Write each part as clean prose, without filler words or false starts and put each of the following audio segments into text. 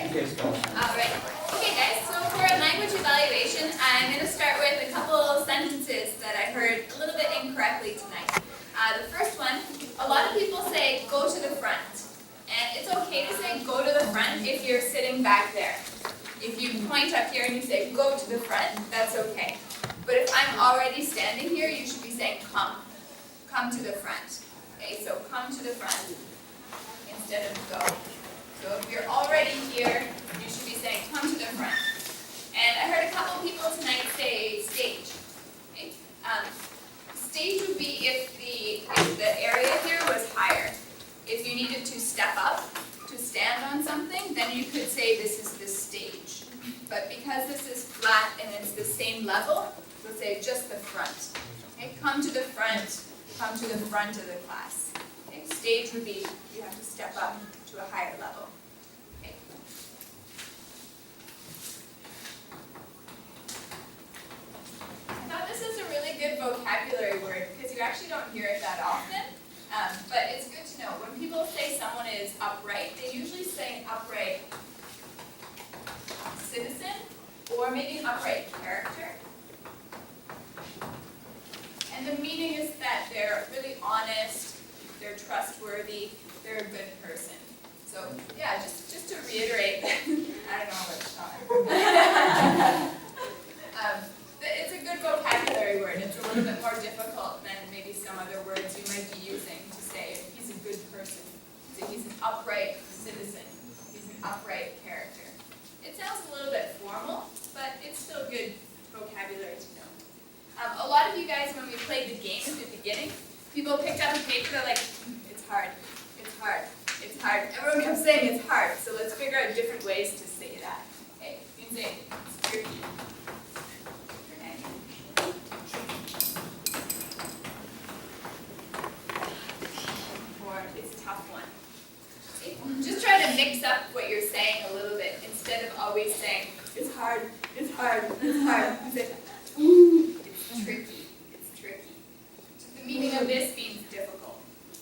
Okay, All right. Okay, guys, so for a language evaluation, I'm going to start with a couple of sentences that I heard a little bit incorrectly tonight. The first one, a lot of people say, go to the front. And it's okay to say go to the front if you're sitting back there. If you point up here and you say go to the front, that's okay. But if I'm already standing here, you should be saying come. Come to the front. Okay, so come to the front instead of go. So if you're already here, you should be saying come to the front. And I heard a couple people tonight say stage. Okay? Stage would be if the area here was higher. If you needed to step up to stand on something, then you could say this is the stage. But because this is flat and it's the same level, we'll say just the front. Okay? Come to the front. Come to the front of the class. Okay? Stage would be you have to step up to a higher level. Okay. I thought this is a really good vocabulary word because you actually don't hear it that often, but it's good to know. When people say someone is upright, they usually say upright citizen or maybe an upright character. And the meaning is that they're really honest, they're trustworthy, they're a good person. So yeah, just to reiterate, I don't know what it's called. It's a good vocabulary word. It's a little bit more difficult than maybe some other words you might be using to say he's a good person. So he's an upright citizen. He's an upright character. It sounds a little bit formal, but it's still good vocabulary to know. A lot of you guys, when we played the game at the beginning, people picked up a paper, they're like, it's hard, it's hard, it's hard. Everyone kept saying it's hard, so let's figure out different ways to say that. Okay, you can say it's tricky. Okay. Or it's a tough one. Okay. Just try to mix up what you're saying a little bit instead of always saying it's hard, it's hard, it's hard. You say, ooh, it's tricky, it's tricky. The meaning of this means difficult.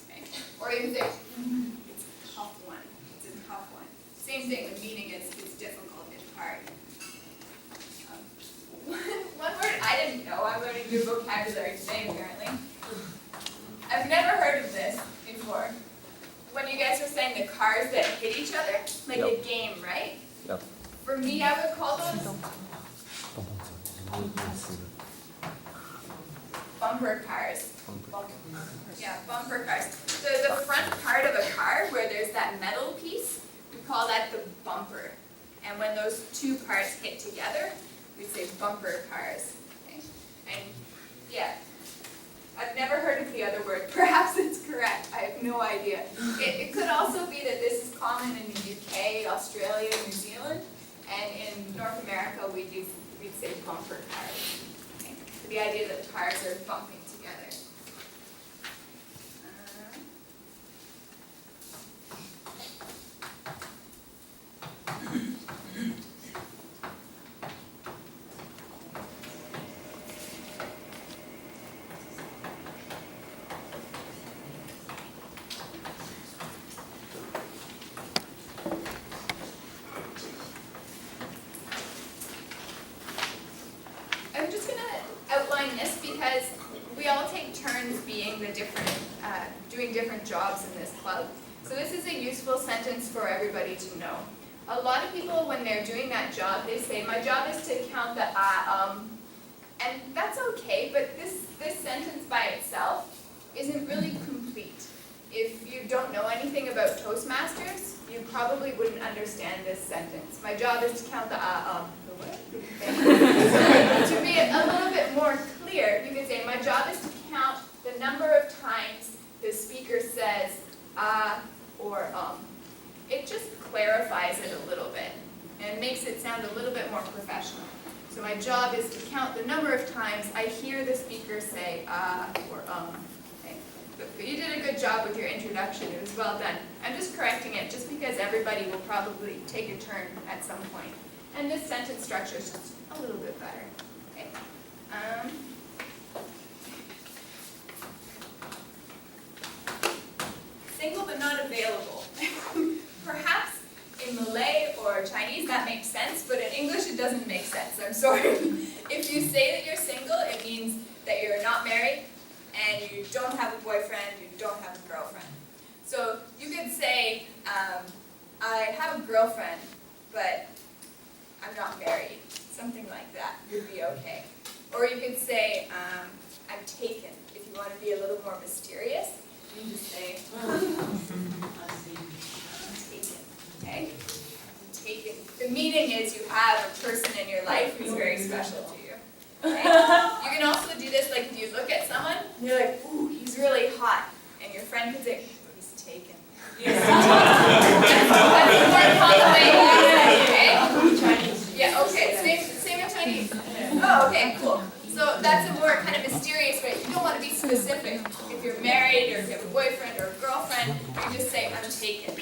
Okay? Or you can say, it's a tough one, it's a tough one. Same thing, the meaning is difficult, it's hard. One word I didn't know, I'm learning new vocabulary today apparently. I've never heard of this before. When you guys were saying the cars that hit each other, like a game, right? Yep. For me, I would call those bumper cars. Yeah, bumper cars. So the front part of a car where there's that metal piece, we call that the bumper. And when those two parts hit together, we say bumper cars. Okay? And yeah, I've never heard of the other word. Perhaps it's correct. I have no idea. It could also be that this is common in the UK, Australia, New Zealand, and in North America we'd say bumper cars. Okay? So the idea that cars are bumping together. I'm just going to outline this because we all take turns being doing different jobs in this club. So this is a useful sentence for everybody to know. A lot of people, when they're doing that job, they say, my job is to count the and that's okay, but this sentence by itself isn't really complete. If you don't know anything about Toastmasters, you probably wouldn't understand this sentence. My job is to count the To be a little bit more clear, you can say, my job is to count the number of times the speaker says or It just clarifies it a little bit and makes it sound a little bit more professional. So my job is to count the number of times I hear the speaker say or Okay. But you did a good job with your introduction. It was well done. I'm just correcting it just because everybody will probably take a turn at some point. And this sentence structure is just a little bit better. Okay. Single but not available. Perhaps in Malay or Chinese doesn't make sense. I'm sorry. If you say that you're single, it means that you're not married and you don't have a boyfriend, you don't have a girlfriend. So you could say, I have a girlfriend, but I'm not married. Something like that would be okay. Or you could say, I'm taken. If you want to be a little more mysterious, you can just say, I'm taken. Okay? Taken. The meaning is you have a person in your life who's very special to you. Okay? You can also do this like if you look at someone and you're like, ooh, he's really hot. And your friend could say, he's taken. That's more common way to say it, okay? Yeah, okay. Same in Chinese. Oh, okay, cool. So that's a more kind of mysterious way. You don't want to be specific. If you're married or if you have a boyfriend or a girlfriend, you just say, I'm taken.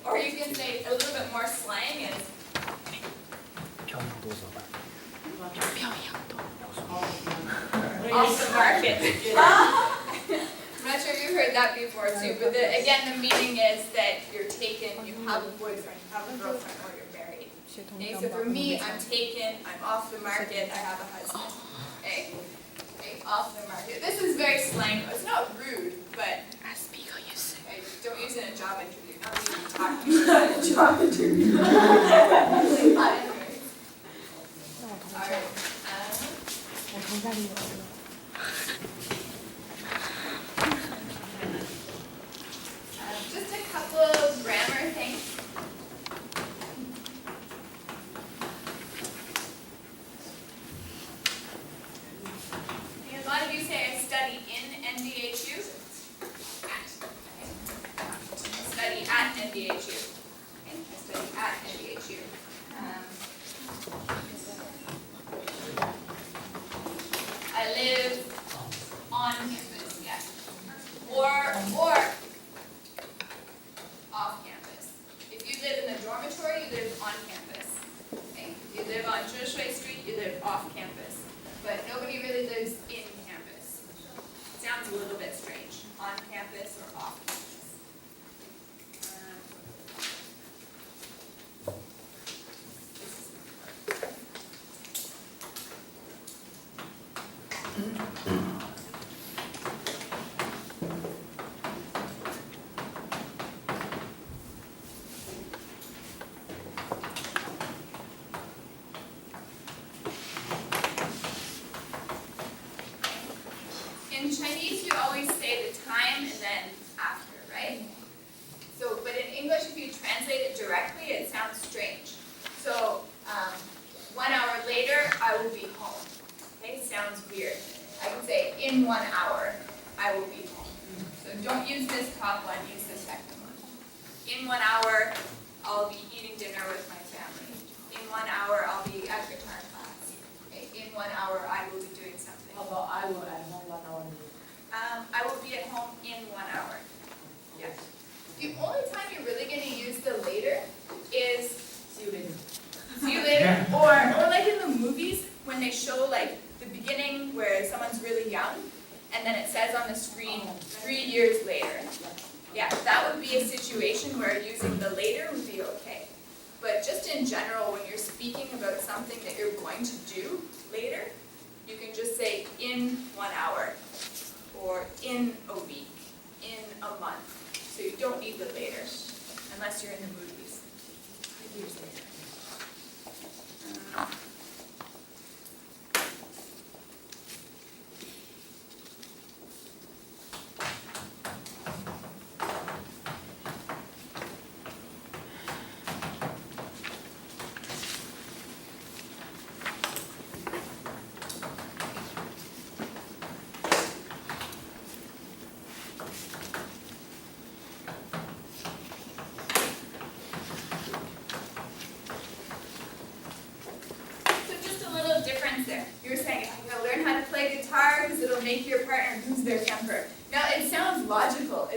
Or you can say a little bit more slang is off the market. I'm not sure if you've heard that before too, but again, the meaning is that you're taken, you have a boyfriend, you have a girlfriend, or you're married. Okay, so for me, I'm taken, I'm off the market, I have a husband. Okay, off the market. This is very slang. It's not rude, but okay, don't use it in a job interview. Not even talking about a job interview. Anyways. All right. Just a couple of grammar things. A lot of you say I study in NDHU. I study at NDHU. Okay? I study at NDHU. I live on campus, yes. Or off campus. If you live in the dormitory, you live on campus. Okay? If you live on Zhishui Street, you live off campus. But nobody really lives in campus. It sounds a little bit strange. On campus or off campus. In Chinese, you always say the time and then after, right? So, but in English, if you translate it directly, it sounds strange. So, 1 hour later, I will be home. Okay, sounds weird. I can say, in 1 hour, I will be home. So don't use this top one, use the second one. In 1 hour, I'll be eating dinner with my family. In 1 hour, I'll be at guitar class. Okay, in 1 hour, I will be doing something. How about I will at home 1 hour later? I will be at home in 1 hour. Yes. The only time you're really going to use the later is See you later. see you later, or like in the movies when they show like the beginning where someone's really young, and then it says on the screen 3 years later. Yeah, that would be a situation where using the later would be okay. But just in general, when you're speaking about something that you're going to do later, you can just say in 1 hour, or in a week, in a month. So you don't need the later, unless you're in the movies. 3 years later. There. You're saying, I'm going to learn how to play guitar because it'll make your partner lose their temper. Now, it sounds logical.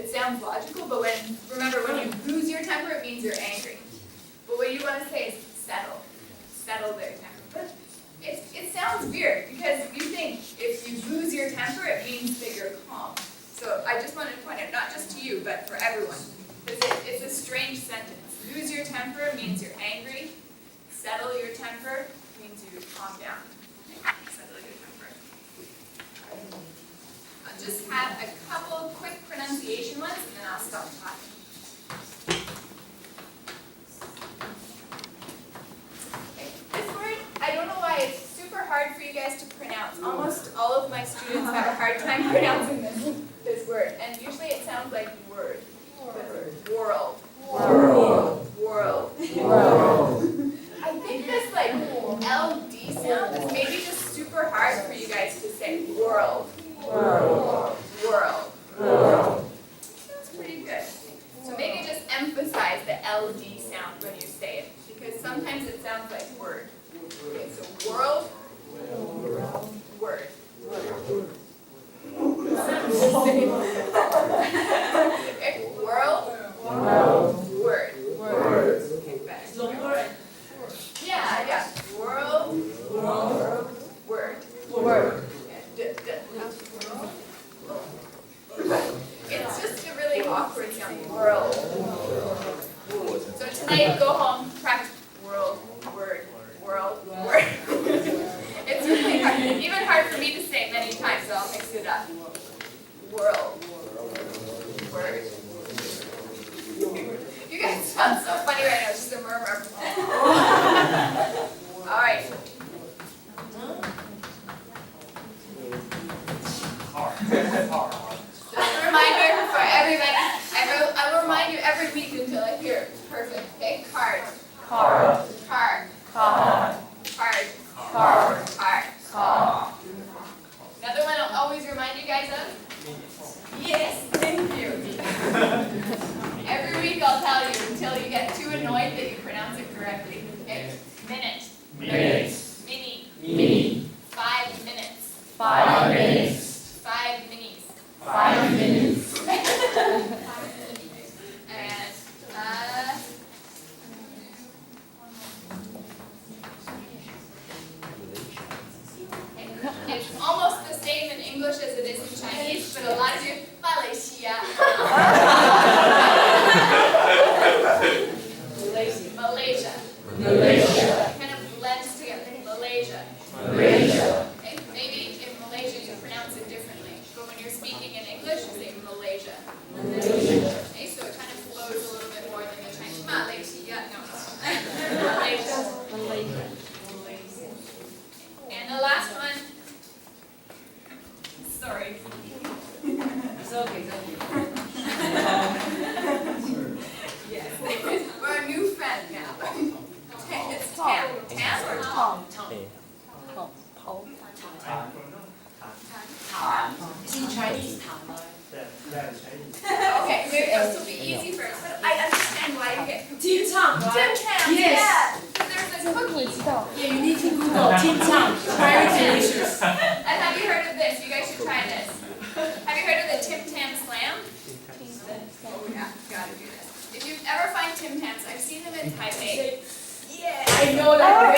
But remember, when you lose your temper, it means you're angry. But what you want to say is settle. Settle their temper. But it sounds weird because you think if you lose your temper, it means that you're calm. So I just wanted to point out, not just to you, but for everyone. Because it's a strange sentence. Lose your temper means you're angry. settle your temper means you calm down. Okay? Settle your temper. I'll just have a couple quick pronunciation ones and then I'll stop talking. Okay. This word, I don't know why it's super hard for you guys to pronounce. Almost all of my students have a hard time pronouncing this word. And usually it sounds like word. World. World. World. World. I think this like LD sound is maybe just super hard for you guys to say. World. World. World. World. That's pretty good. So maybe just emphasize the LD sound when you say it, because sometimes it sounds like word. Okay, so world. Word. Okay, world. Word. Okay, better. Yeah. World. Word. It's just a really awkward sound. World. So tonight, go home, practice world, word, world, word. It's really hard, even hard for me to say many times, so I'll mix it up. World. Word. You guys sound so funny right now, just a murmur. All right. Just a reminder for everybody. I will remind you every week until I hear it. Perfect. Okay? Card. Card. Card. Card. Card. Card. Card. Another one I'll always remind you guys of? Yes, thank you. Every week I'll tell you until you get too annoyed that you pronounce it correctly. Okay? Minute. Minutes. Mini. Mini. 5 minutes. 5 minutes. 5 minis. 5 minutes. And, it's almost the same in English as it is in Chinese, but a lot of you, Malaysia. Malaysia. Malaysia. Kind of blends together. Malaysia. Malaysia. Okay? Maybe in Malaysia you pronounce it differently, but when you're speaking in English, you say Malaysia. Okay? So it kind of flows a little bit more than the Chinese. Malaysia. No. Malaysia. And the last one. Sorry. It's okay. Yes. We're a new friend now. It's Tam. Tam or Tom? It's in Chinese. Okay, maybe this will be easy for us, but I understand why you get confused. Tim Tam, Tim right? Tam, Yes. yeah. There's a cookie. Yeah, you need to Google Tim Tam. Very delicious. And have you heard of this? You guys should try this. Have you heard of the Tim Tam Slam? Oh yeah, gotta do this. If you ever find Tim Tams, I've seen them in Taipei. Yeah. I know that.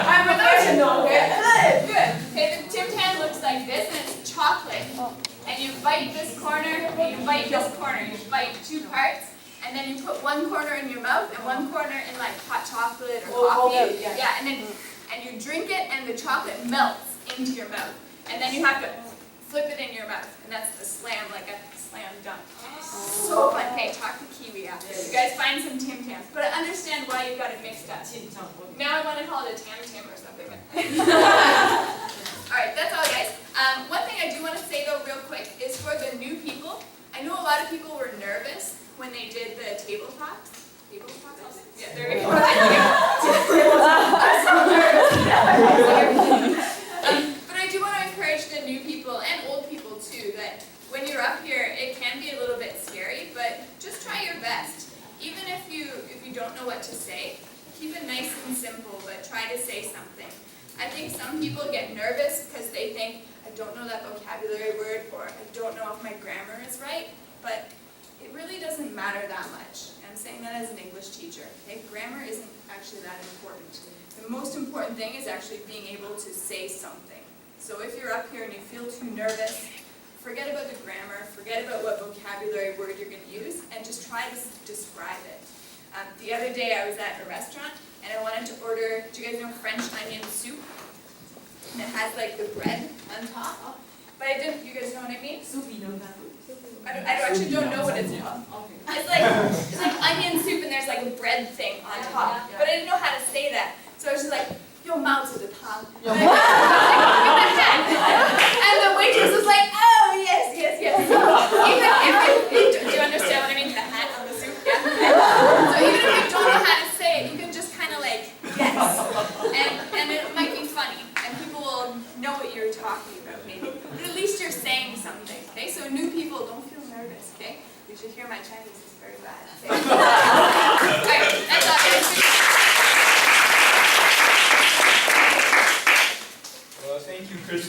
I'm a professional. Okay. Good. Okay, the Tim Tam looks like this, and it's chocolate. And you bite this corner, and you bite this corner. You bite 2 parts, and then you put one corner in your mouth and one corner in like hot chocolate or coffee. Yeah, and you drink it, and the chocolate melts into your mouth, and then you have to flip it in your mouth, and that's the slam, like a slam dunk. So fun. Hey, talk to Kiwi after. You guys find some Tim Tams, but I understand why you got it mixed up. Now I want to call it a Tam Tam or something. All right, that's all, guys. One thing I do want to say though, real quick, is for the new people. I know a lot of people were nervous when they did the table talks. Table talks? Yeah, there we go. I'm so nervous. But I do want to encourage the new people and old people too that when you're up here, it can be a little bit scary, but just try your best. Even if you don't know what to say, keep it nice and simple, but try to say something. I think some people get nervous because they think, I don't know that vocabulary word, or I don't know if my grammar is right, but it really doesn't matter that much. I'm saying that as an English teacher. Okay? Grammar isn't actually that important. The most important thing is actually being able to say something. So if you're up here and you feel too nervous, forget about the grammar, forget about what vocabulary word you're going to use, and just try to describe it. The the other day I was at a restaurant and I wanted to order, do you guys know French onion soup? And it has like the bread on top. But I didn't, you guys know what I mean? I actually don't know what it's called. It's like onion soup and there's like a bread thing on top. But I didn't know how to say that. So I was just like, yo, mouth to the tongue. And the waitress was like, oh, yes. So even if do you understand what I mean? The hat on the soup? Yeah. So even if you don't know how to say it, you can just kind of like, yes. And it might be funny. And people will know what you're talking about, maybe. But at least you're saying something, okay? So new people, don't feel nervous, okay? You should hear my Chinese is very bad. Okay? Alright, that's all, guys. Well, thank you, Chris.